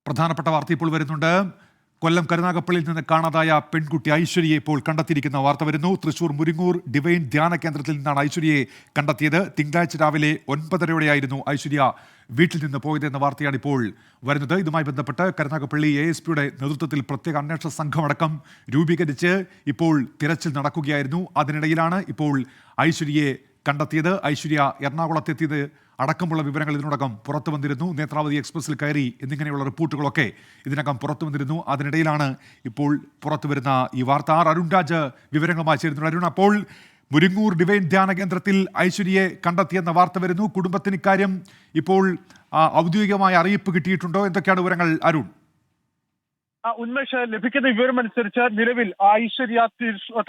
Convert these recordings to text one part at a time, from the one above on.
പ്രധാനപ്പെട്ട വാർത്ത ഇപ്പോൾ വരുന്നുണ്ട്. കൊല്ലം കരുനാഗപ്പള്ളിയിൽ നിന്ന് കാണാതായ പെൺകുട്ടി ഐശ്വര്യയെ ഇപ്പോൾ കണ്ടെത്തിയിരിക്കുന്ന വാർത്ത വരുന്നു. തൃശൂർ മുരിങ്ങൂർ ഡിവൈൻ ധ്യാന കേന്ദ്രത്തിൽ നിന്നാണ് ഐശ്വര്യയെ കണ്ടെത്തിയത്. തിങ്കളാഴ്ച രാവിലെ 9:30 ഐശ്വര്യ വീട്ടിൽ നിന്ന് പോയതെന്ന വാർത്തയാണ് ഇപ്പോൾ വരുന്നത്. ഇതുമായി ബന്ധപ്പെട്ട് കരുനാഗപ്പള്ളി ASPയുടെ നേതൃത്വത്തിൽ പ്രത്യേക അന്വേഷണ സംഘമടക്കം രൂപീകരിച്ച് ഇപ്പോൾ തിരച്ചിൽ നടക്കുകയായിരുന്നു. അതിനിടയിലാണ് ഇപ്പോൾ ഐശ്വര്യയെ കണ്ടെത്തിയത്. ഐശ്വര്യ എറണാകുളത്തെത്തിയത് അടക്കമുള്ള വിവരങ്ങൾ ഇതിനോടകം പുറത്തു വന്നിരുന്നു. നേത്രാവതി എക്സ്പ്രസിൽ കയറി എന്നിങ്ങനെയുള്ള റിപ്പോർട്ടുകളൊക്കെ ഇതിനകം പുറത്തു വന്നിരുന്നു. അതിനിടയിലാണ് ഇപ്പോൾ പുറത്തു വരുന്ന ഈ വാർത്ത. അരുൺ രാജ് വിവരങ്ങളുമായി ചേരുന്നു. അരുൺ, അപ്പോൾ മുരിങ്ങൂർ ഡിവൈൻ ധ്യാന കേന്ദ്രത്തിൽ ഐശ്വര്യയെ കണ്ടെത്തിയെന്ന വാർത്ത വരുന്നു. കുടുംബത്തിന് ഇക്കാര്യം ഇപ്പോൾ ഔദ്യോഗികമായ അറിയിപ്പ് കിട്ടിയിട്ടുണ്ടോ? എന്തൊക്കെയാണ് വിവരങ്ങൾ അരുൺ? ഉന്മേഷ്, ലഭിക്കുന്ന വിവരമനുസരിച്ച് നിലവിൽ ഐശ്വര്യ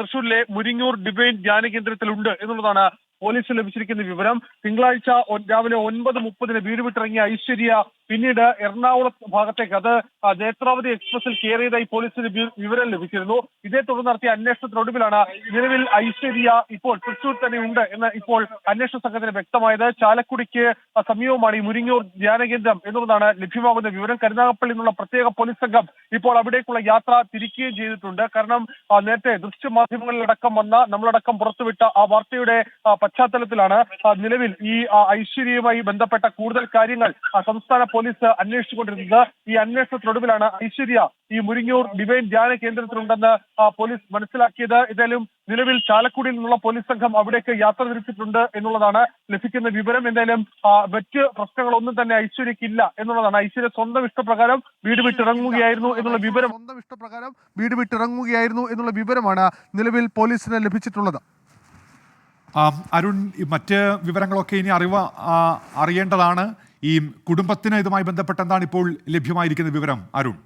തൃശൂരിലെ മുരിങ്ങൂർ ഡിവൈൻ ധ്യാന കേന്ദ്രത്തിലുണ്ട് എന്നുള്ളതാണ് പോലീസിന് ലഭിച്ചിരിക്കുന്ന വിവരം. തിങ്കളാഴ്ച രാവിലെ 9:30 വീട് വിട്ടിറങ്ങിയ ഐശ്വര്യ പിന്നീട് എറണാകുളം ഭാഗത്തേക്ക്, അത് നേത്രാവതി എക്സ്പ്രസിൽ കയറിയതായി പോലീസിന് വിവരം ലഭിച്ചിരുന്നു. ഇതേ തുടർന്ന് നടത്തിയ അന്വേഷണത്തിനൊടുവിലാണ് നിലവിൽ ഐശ്വര്യ ഇപ്പോൾ തൃശൂർ തന്നെ ഉണ്ട് എന്ന് ഇപ്പോൾ അന്വേഷണ സംഘത്തിന് വ്യക്തമായത്. ചാലക്കുടിക്ക് സമീപമാണ് ഈ മുരിങ്ങൂർ ധ്യാന കേന്ദ്രം എന്നുള്ളതാണ് ലഭ്യമാകുന്ന വിവരം. കരുനാഗപ്പള്ളിയിൽ നിന്നുള്ള പ്രത്യേക പോലീസ് സംഘം ഇപ്പോൾ അവിടേക്കുള്ള യാത്ര തിരിക്കുകയും ചെയ്തിട്ടുണ്ട്. കാരണം നേരത്തെ ദൃശ്യമാധ്യമങ്ങളിലടക്കം വന്ന, നമ്മളടക്കം പുറത്തുവിട്ട ആ വാർത്തയുടെ പശ്ചാത്തലത്തിലാണ് നിലവിൽ ഈ ഐശ്വര്യയുമായി ബന്ധപ്പെട്ട കൂടുതൽ കാര്യങ്ങൾ സംസ്ഥാന പോലീസ് അന്വേഷിച്ചുകൊണ്ടിരുന്നത്. ഈ അന്വേഷണത്തിനൊടുവിലാണ് ഐശ്വര്യ ഈ മുരിങ്ങൂർ ഡിവൈൻ ധ്യാന കേന്ദ്രത്തിലുണ്ടെന്ന് പോലീസ് മനസ്സിലാക്കിയത്. എന്തായാലും നിലവിൽ ചാലക്കുടിയിൽ നിന്നുള്ള പോലീസ് സംഘം അവിടേക്ക് യാത്ര തിരിച്ചിട്ടുണ്ട് എന്നുള്ളതാണ് ലഭിക്കുന്ന വിവരം. എന്തായാലും മറ്റ് പ്രശ്നങ്ങളൊന്നും തന്നെ ഐശ്വര്യക്കില്ല എന്നുള്ളതാണ്. ഐശ്വര്യ സ്വന്തം ഇഷ്ടപ്രകാരം വീട് വിട്ടിറങ്ങുകയായിരുന്നു എന്നുള്ള വിവരമാണ് നിലവിൽ പോലീസിന് ലഭിച്ചിട്ടുള്ളത്. അരുൺ, മറ്റ് വിവരങ്ങളൊക്കെ ഇനി അറിയേണ്ടതാണ്. ഈ കുടുംബത്തിന് ഇതുമായി ബന്ധപ്പെട്ട് എന്താണ് ഇപ്പോൾ ലഭ്യമായിരിക്കുന്ന വിവരം അരുൺ?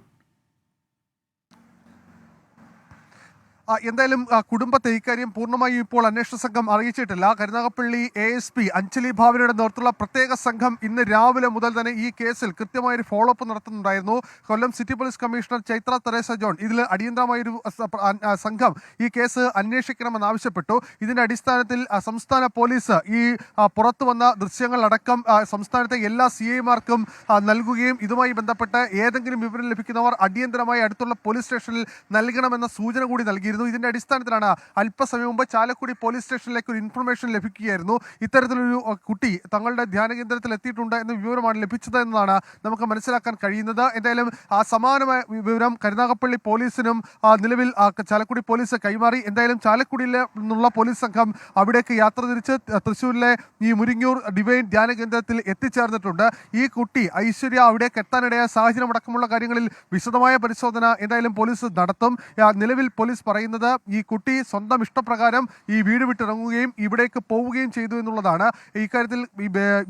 എന്തായാലും കുടുംബത്തെ ഇക്കാര്യം പൂർണ്ണമായും ഇപ്പോൾ അന്വേഷണ സംഘം അറിയിച്ചിട്ടില്ല. കരുനാഗപ്പള്ളി ASP അഞ്ജലി ഭാവനയുടെ നേതൃത്വത്തിലുള്ള പ്രത്യേക സംഘം ഇന്ന് രാവിലെ മുതൽ തന്നെ ഈ കേസിൽ കൃത്യമായൊരു ഫോളോ അപ്പ് നടത്തുന്നുണ്ടായിരുന്നു. Kollam city police commissioner Chaithra Teresa John ഇതിൽ അടിയന്തരമായൊരു സംഘം ഈ കേസ് അന്വേഷിക്കണമെന്നാവശ്യപ്പെട്ടു. ഇതിന്റെ അടിസ്ഥാനത്തിൽ സംസ്ഥാന പോലീസ് ഈ പുറത്തു വന്ന ദൃശ്യങ്ങളടക്കം സംസ്ഥാനത്തെ എല്ലാ CIമാർക്കും നൽകുകയും ഇതുമായി ബന്ധപ്പെട്ട് ഏതെങ്കിലും വിവരം ലഭിക്കുന്നവർ അടിയന്തരമായി അടുത്തുള്ള പോലീസ് സ്റ്റേഷനിൽ നൽകണമെന്ന സൂചന കൂടി നൽകി. ഇതിന്റെ അടിസ്ഥാനത്തിലാണ് അല്പസമയം മുമ്പ് ചാലക്കുടി പോലീസ് സ്റ്റേഷനിലേക്ക് ഒരു ഇൻഫർമേഷൻ ലഭിക്കുകയായിരുന്നു. ഇത്തരത്തിലൊരു കുട്ടി തങ്ങളുടെ ധ്യാന കേന്ദ്രത്തിൽ എത്തിയിട്ടുണ്ട് എന്ന വിവരമാണ് ലഭിച്ചത് എന്നതാണ് നമുക്ക് മനസ്സിലാക്കാൻ കഴിയുന്നത്. എന്തായാലും സമാനമായ വിവരം കരുനാഗപ്പള്ളി പോലീസിനും നിലവിൽ ചാലക്കുടി പോലീസ് കൈമാറി. എന്തായാലും ചാലക്കുടിയിൽ നിന്നുള്ള പോലീസ് സംഘം അവിടേക്ക് യാത്ര തിരിച്ച് തൃശ്ശൂരിലെ ഈ മുരിങ്ങൂർ ഡിവൈൻ ധ്യാന കേന്ദ്രത്തിൽ എത്തിച്ചേർന്നിട്ടുണ്ട്. ഈ കുട്ടി ഐശ്വര്യ അവിടേക്ക് എത്താനിടയായ സാഹചര്യം അടക്കമുള്ള കാര്യങ്ങളിൽ വിശദമായ പരിശോധന എന്തായാലും പോലീസ് നടത്തും. നിലവിൽ പോലീസ് പറയുന്നത് ഈ കുട്ടി സ്വന്തം ഇഷ്ടപ്രകാരം ഈ വീട് വിട്ടിറങ്ങുകയും ഇവിടേക്ക് പോവുകയും ചെയ്തു എന്നുള്ളതാണ്. ഇക്കാര്യത്തിൽ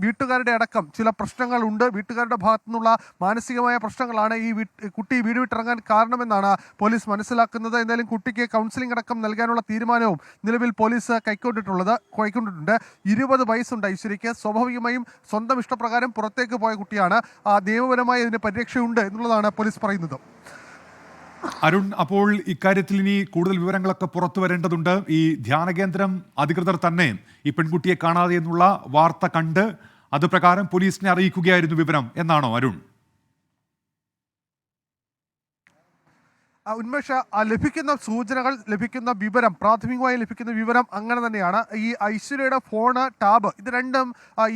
വീട്ടുകാരുടെ അടക്കം ചില പ്രശ്നങ്ങളുണ്ട്. വീട്ടുകാരുടെ ഭാഗത്തു നിന്നുള്ള മാനസികമായ പ്രശ്നങ്ങളാണ് ഈ കുട്ടി വീട് വിട്ടിറങ്ങാൻ കാരണമെന്നാണ് പോലീസ് മനസ്സിലാക്കുന്നത്. എന്തായാലും കുട്ടിക്ക് കൗൺസിലിംഗ് അടക്കം നൽകാനുള്ള തീരുമാനവും നിലവിൽ പോലീസ് കൈക്കൊണ്ടിട്ടുണ്ട്. 20 വയസ്സുണ്ട് ഐശ്വര്യയ്ക്ക്. സ്വാഭാവികമായും സ്വന്തം ഇഷ്ടപ്രകാരം പുറത്തേക്ക് പോയ കുട്ടിയാണ്. നിയമപരമായി ഇതിന് പരിരക്ഷയുണ്ട് എന്നുള്ളതാണ് പോലീസ് പറയുന്നത്. അരുൺ, അപ്പോൾ ഇക്കാര്യത്തിൽ ഇനി കൂടുതൽ വിവരങ്ങളൊക്കെ പുറത്തു വരേണ്ടതുണ്ട്. ഈ ധ്യാനകേന്ദ്രം അധികൃതർ തന്നെ ഈ പെൺകുട്ടിയെ കാണാതെ എന്നുള്ള വാർത്ത കണ്ട് അത് പ്രകാരം പോലീസിനെ അറിയിക്കുകയായിരുന്നു വിവരം എന്നാണോ അരുൺ? ഉന്മേഷ, ലഭിക്കുന്ന സൂചനകൾ, ലഭിക്കുന്ന വിവരം, പ്രാഥമികമായി ലഭിക്കുന്ന വിവരം അങ്ങനെ തന്നെയാണ്. ഈ ഐശ്വര്യയുടെ ഫോണ്, ടാബ് ഇത് രണ്ടും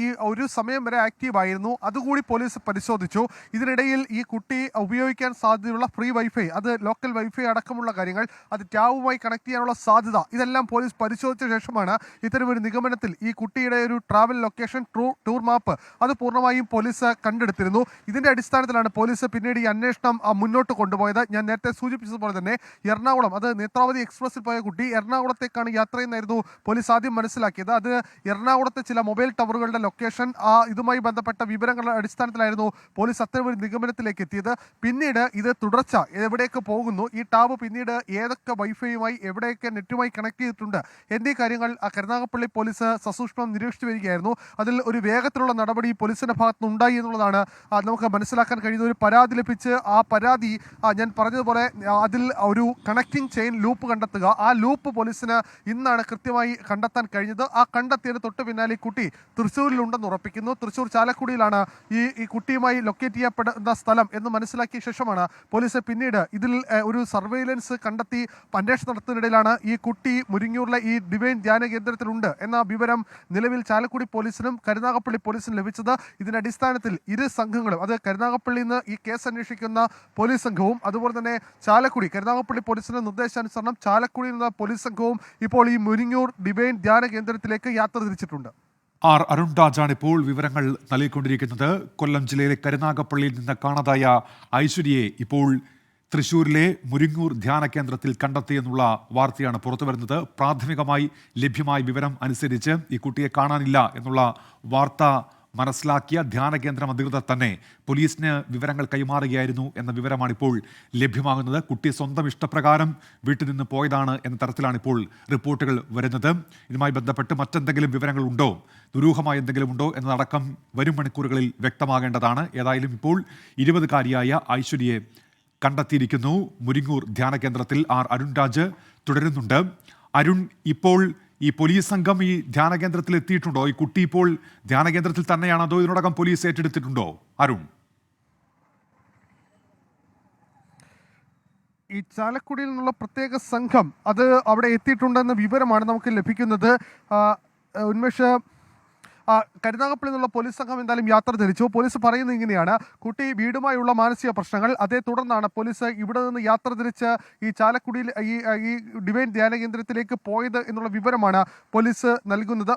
ഈ ഒരു സമയം വരെ ആക്റ്റീവായിരുന്നു. അതുകൂടി പോലീസ് പരിശോധിച്ചു. ഇതിനിടയിൽ ഈ കുട്ടി ഉപയോഗിക്കാൻ സാധ്യതയുള്ള ഫ്രീ വൈഫൈ, അത് ലോക്കൽ വൈഫൈ അടക്കമുള്ള കാര്യങ്ങൾ, അത് ടാബുമായി കണക്ട് ചെയ്യാനുള്ള സാധ്യത, ഇതെല്ലാം പോലീസ് പരിശോധിച്ച ശേഷമാണ് ഇത്തരമൊരു നിഗമനത്തിൽ ഈ കുട്ടിയുടെ ഒരു ട്രാവൽ ലൊക്കേഷൻ, ടൂർ മാപ്പ് അത് പൂർണ്ണമായും പോലീസ് കണ്ടെടുത്തിരുന്നു. ഇതിന്റെ അടിസ്ഥാനത്തിലാണ് പോലീസ് പിന്നീട് ഈ അന്വേഷണം മുന്നോട്ട് കൊണ്ടുപോയത്. ഞാൻ നേരത്തെ പോലെ തന്നെ എറണാകുളം, അത് നേത്രാവതി എക്സ്പ്രസിൽ പോയ കുട്ടി എറണാകുളത്തേക്കാണ് യാത്രയെന്നായിരുന്നു പോലീസ് ആദ്യം മനസ്സിലാക്കിയത്. അത് എറണാകുളത്തെ ചില മൊബൈൽ ടവറുകളുടെ ലൊക്കേഷൻ, ഇതുമായി ബന്ധപ്പെട്ട വിവരങ്ങളുടെ അടിസ്ഥാനത്തിലായിരുന്നു പോലീസ് അത്തരമൊരു നിഗമനത്തിലേക്ക് എത്തിയത്. പിന്നീട് ഇത് തുടർച്ച എവിടേക്ക് പോകുന്നു, ഈ ടാബ് പിന്നീട് ഏതൊക്കെ വൈഫൈയുമായി എവിടെയൊക്കെ നെറ്റുമായി കണക്ട് ചെയ്തിട്ടുണ്ട് എന്നീ കാര്യങ്ങൾ കരുനാഗപ്പള്ളി പോലീസ് സസൂക്ഷ്മം നിരീക്ഷിച്ചു വരികയായിരുന്നു. അതിൽ ഒരു വേഗത്തിലുള്ള നടപടി പോലീസിന്റെ ഭാഗത്തുനിന്ന് ഉണ്ടായി എന്നുള്ളതാണ് നമുക്ക് മനസ്സിലാക്കാൻ കഴിയുന്ന. ഒരു പരാതി ലഭിച്ച് ആ പരാതി ഞാൻ പറഞ്ഞതുപോലെ അതിൽ ഒരു കണക്റ്റിംഗ് ചെയിൻ ലൂപ്പ് കണ്ടെത്തുക. ആ ലൂപ്പ് പോലീസിന് ഇന്നാണ് കൃത്യമായി കണ്ടെത്താൻ കഴിഞ്ഞത്. ആ കണ്ടെത്തിയത് തൊട്ട് പിന്നാലെ ഈ കുട്ടി തൃശ്ശൂരിലുണ്ടെന്ന് ഉറപ്പിക്കുന്നു. തൃശ്ശൂർ ചാലക്കുടിയിലാണ് ഈ കുട്ടിയുമായി ലൊക്കേറ്റ് ചെയ്യപ്പെടുന്ന സ്ഥലം എന്ന് മനസ്സിലാക്കിയ ശേഷമാണ് പോലീസ് പിന്നീട് ഇതിൽ ഒരു സർവൈലൻസ് കണ്ടെത്തി അന്വേഷണം നടത്തുന്നതിനിടയിലാണ് ഈ കുട്ടി മുരിങ്ങൂരിലെ ഈ ഡിവൈൻ ധ്യാന കേന്ദ്രത്തിലുണ്ട് എന്ന വിവരം നിലവിൽ ചാലക്കുടി പോലീസിനും കരുനാഗപ്പള്ളി പോലീസിനും ലഭിച്ചത്. ഇതിന്റെ അടിസ്ഥാനത്തിൽ ഇരു സംഘങ്ങളും, അത് കരുനാഗപ്പള്ളിയിൽ നിന്ന് ഈ കേസ് അന്വേഷിക്കുന്ന പോലീസ് സംഘവും അതുപോലെ തന്നെ കരുനാഗപ്പള്ളി പോലീസിന്റെ നിർദ്ദേശാനുസരണം ചാലക്കുടിയിൽ നിന്ന് പോലീസ് സംഘവും ഇപ്പോൾ ഈ മുരിങ്ങൂർ ഡിവൈൻ ധ്യാന കേന്ദ്രത്തിലേക്ക് യാത്ര തിരിച്ചിട്ടുണ്ട്. ആർ അരുൺ രാജാണ് ഇപ്പോൾ വിവരങ്ങൾ നൽകിക്കൊണ്ടിരിക്കുന്നത്. കൊല്ലം ജില്ലയിലെ കരുനാഗപ്പള്ളിയിൽ നിന്ന് കാണാതായ ഐശ്വര്യയെ ഇപ്പോൾ തൃശ്ശൂരിലെ മുരിങ്ങൂർ ധ്യാന കേന്ദ്രത്തിൽ കണ്ടെത്തിയെന്നുള്ള വാർത്തയാണ് പുറത്തുവരുന്നത്. പ്രാഥമികമായി ലഭ്യമായ വിവരം അനുസരിച്ച് ഈ കുട്ടിയെ കാണാനില്ല എന്നുള്ള വാർത്ത മനസ്സിലാക്കിയ ധ്യാന കേന്ദ്രം അധികൃതർ തന്നെ പോലീസിന് വിവരങ്ങൾ കൈമാറുകയായിരുന്നു എന്ന വിവരമാണ് ഇപ്പോൾ ലഭ്യമാകുന്നത്. കുട്ടി സ്വന്തം ഇഷ്ടപ്രകാരം വീട്ടിൽ നിന്ന് പോയതാണ് എന്ന തരത്തിലാണ് ഇപ്പോൾ റിപ്പോർട്ടുകൾ വരുന്നത്. ഇതുമായി ബന്ധപ്പെട്ട് മറ്റെന്തെങ്കിലും വിവരങ്ങൾ ഉണ്ടോ, ദുരൂഹമായ എന്തെങ്കിലും ഉണ്ടോ എന്നതടക്കം വരും മണിക്കൂറുകളിൽ വ്യക്തമാകേണ്ടതാണ്. ഏതായാലും ഇപ്പോൾ 20-കാരിയായ ഐശ്വര്യയെ കണ്ടെത്തിയിരിക്കുന്നു. മുരിങ്ങൂർ ധ്യാന കേന്ദ്രത്തിൽ ആർ അരുൺ രാജ് തുടരുന്നുണ്ട്. അരുൺ, ഇപ്പോൾ ഈ പോലീസ് സംഘം ഈ ധ്യാന കേന്ദ്രത്തിൽ എത്തിയിട്ടുണ്ടോ? ഈ കുട്ടി ഇപ്പോൾ ധ്യാന കേന്ദ്രത്തിൽ തന്നെയാണോ, അതോ ഇതിനോടകം പോലീസ് ഏറ്റെടുത്തിട്ടുണ്ടോ? അരുൺ, ഈ ചാലക്കുടിയിൽ നിന്നുള്ള പ്രത്യേക സംഘം അത് അവിടെ എത്തിയിട്ടുണ്ടെന്ന വിവരമാണ് നമുക്ക് ലഭിക്കുന്നത്. ഉന്മേഷ്, കരുനാഗപ്പള്ളിയിൽ നിന്നുള്ള പോലീസ് സംഘം എന്തായാലും യാത്ര തിരിച്ചു. പോലീസ് പറയുന്നത് ഇങ്ങനെയാണ്: കുട്ടി വീടുമായുള്ള മാനസിക പ്രശ്നങ്ങൾ, അതേ തുടർന്നാണ് പോലീസ് ഇവിടെ നിന്ന് യാത്ര തിരിച്ച് ഈ ചാലക്കുടിയിൽ ഈ ഡിവൈൻ ധ്യാന കേന്ദ്രത്തിലേക്ക് പോയത് എന്നുള്ള വിവരമാണ് പോലീസ് നൽകുന്നത്.